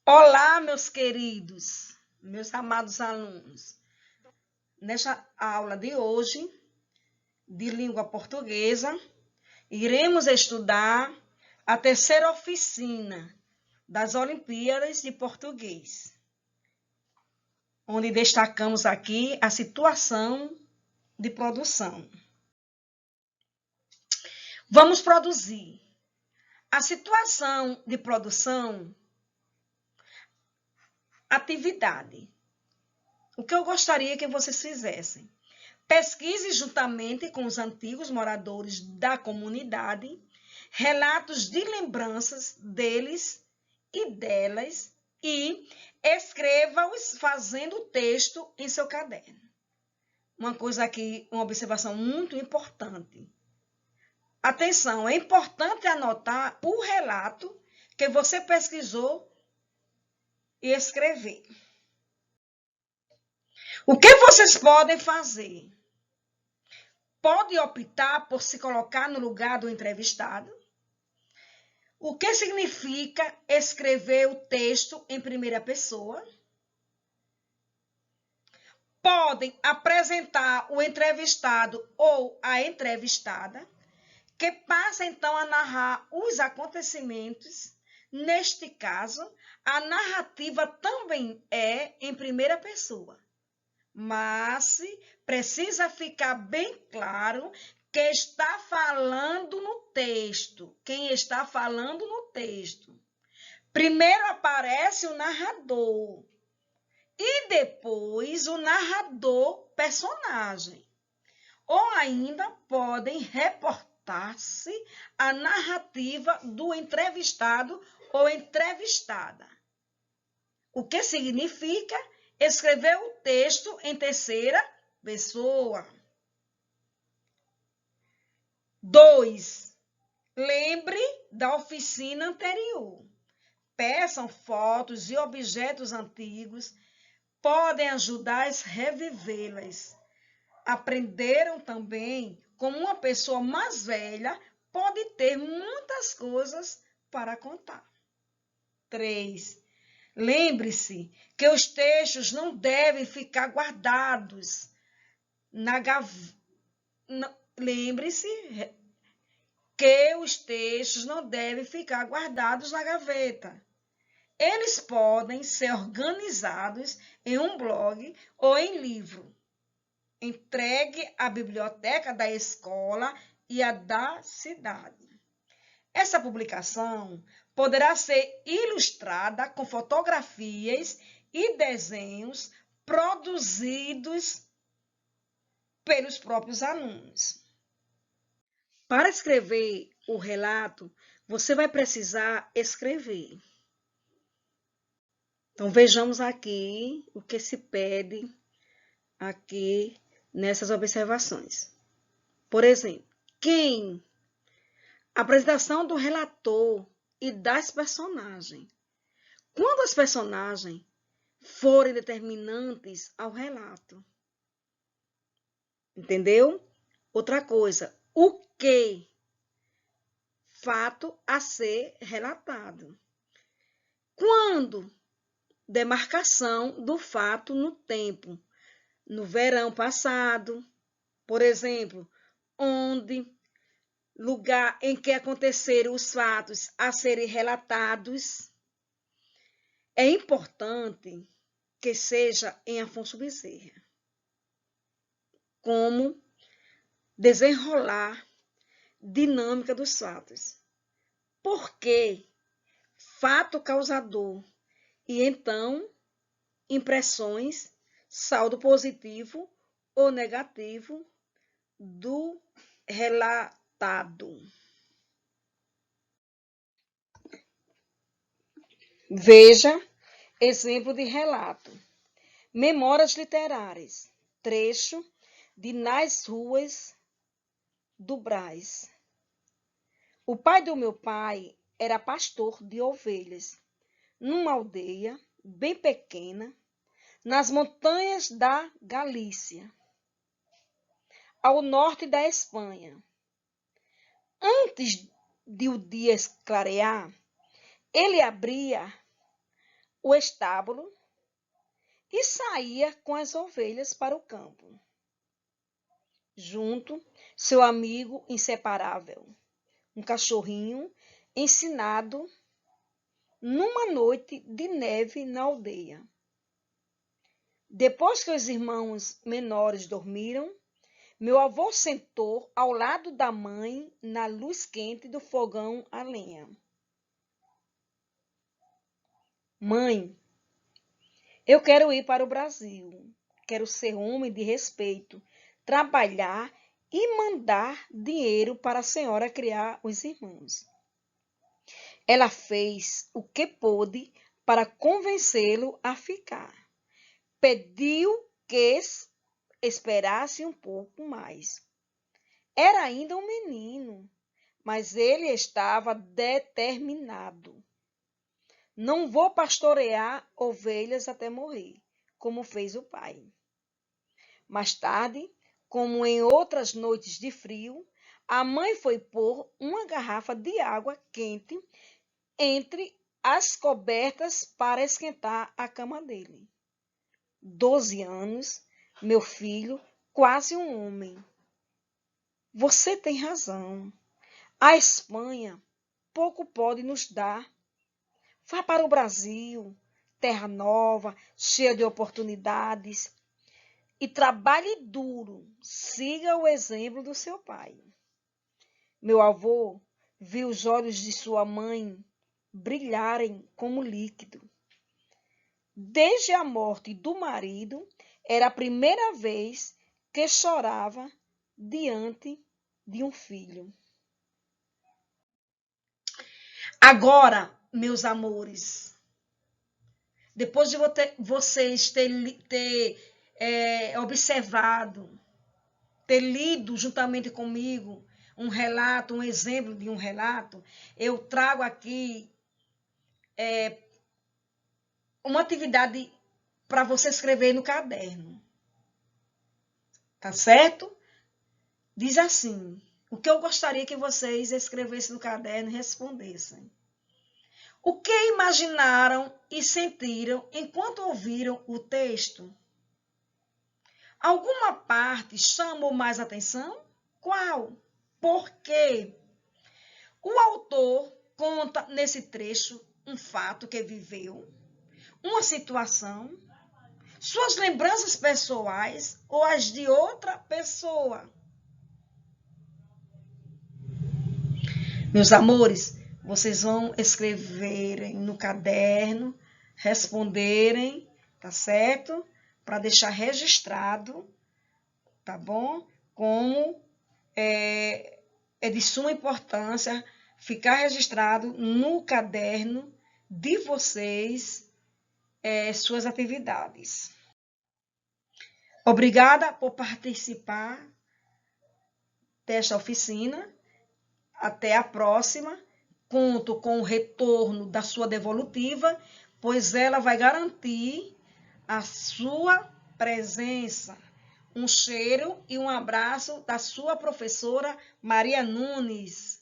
Olá, meus queridos, meus amados alunos. Nesta aula de hoje, de língua portuguesa, iremos estudar a terceira oficina das Olimpíadas de Português, onde destacamos aqui a situação de produção. Vamos produzir. A situação de produção, atividade. O que eu gostaria que vocês fizessem? Pesquise juntamente com os antigos moradores da comunidade relatos de lembranças deles e delas e escreva-os fazendo o texto em seu caderno. Uma coisa aqui, uma observação muito importante. Atenção, é importante anotar o relato que você pesquisou e escrever. O que vocês podem fazer? Pode optar por se colocar no lugar do entrevistado? O que significa escrever o texto em primeira pessoa? Podem apresentar o entrevistado ou a entrevistada, que passa então a narrar os acontecimentos. Neste caso, a narrativa também é em primeira pessoa. Mas precisa ficar bem claro que está falando no texto. Quem está falando no texto. Primeiro aparece o narrador e depois o narrador personagem. Ou ainda podem reportar-se a narrativa do entrevistado ou entrevistada. O que significa escrever o texto em terceira pessoa. 2. Lembre da oficina anterior. Peçam fotos e objetos antigos. Podem ajudar a revivê-las. Aprenderam também como uma pessoa mais velha pode ter muitas coisas para contar. 3. Lembre-se que os textos não devem ficar guardados na gaveta. Lembre-se que os textos não devem ficar guardados na gaveta. Eles podem ser organizados em um blog ou em livro. Entregue à biblioteca da escola e à da cidade. Essa publicação poderá ser ilustrada com fotografias e desenhos produzidos pelos próprios alunos. Para escrever o relato, você vai precisar escrever. Então, vejamos aqui o que se pede aqui nessas observações. Por exemplo, quem? Apresentação do relator e das personagens. Quando as personagens forem determinantes ao relato. Entendeu? Outra coisa, o que? Fato a ser relatado. Quando? Demarcação do fato no tempo. No verão passado, por exemplo, onde, lugar em que aconteceram os fatos a serem relatados. É importante que seja em Afonso Bezerra. Como desenrolar dinâmica dos fatos. Por que fato causador e então impressões, saldo positivo ou negativo do relatado. Veja exemplo de relato. Memórias literárias. Trecho de Nas Ruas do Brás. O pai do meu pai era pastor de ovelhas, numa aldeia bem pequena, nas montanhas da Galícia, ao norte da Espanha. Antes de o dia esclarear, ele abria o estábulo e saía com as ovelhas para o campo. Junto, seu amigo inseparável, um cachorrinho ensinado numa noite de neve na aldeia. Depois que os irmãos menores dormiram, meu avô sentou ao lado da mãe na luz quente do fogão a lenha. Mãe, eu quero ir para o Brasil. Quero ser homem de respeito, trabalhar e mandar dinheiro para a senhora criar os irmãos. Ela fez o que pôde para convencê-lo a ficar. Pediu que esperasse um pouco mais. Era ainda um menino, mas ele estava determinado. Não vou pastorear ovelhas até morrer, como fez o pai. Mais tarde, como em outras noites de frio, a mãe foi pôr uma garrafa de água quente entre as cobertas para esquentar a cama dele. 12 anos, meu filho, quase um homem. Você tem razão. A Espanha pouco pode nos dar. Vá para o Brasil, terra nova, cheia de oportunidades. E trabalhe duro, siga o exemplo do seu pai. Meu avô viu os olhos de sua mãe brilharem como líquido. Desde a morte do marido, era a primeira vez que chorava diante de um filho. Agora, meus amores, depois de vocês ter observado, ter lido juntamente comigo um relato, um exemplo de um relato, eu trago aqui uma atividade para você escrever no caderno. Tá certo? Diz assim: o que eu gostaria que vocês escrevessem no caderno e respondessem. O que imaginaram e sentiram enquanto ouviram o texto? Alguma parte chamou mais atenção? Qual? Por quê? O autor conta nesse trecho um fato que viveu, uma situação, suas lembranças pessoais ou as de outra pessoa. Meus amores, vocês vão escreverem no caderno, responderem, tá certo? Para deixar registrado, tá bom? Como é de suma importância ficar registrado no caderno de vocês suas atividades. Obrigada por participar desta oficina. Até a próxima. Conto com o retorno da sua devolutiva, pois ela vai garantir a sua presença. Um cheiro e um abraço da sua professora Maria Nunes.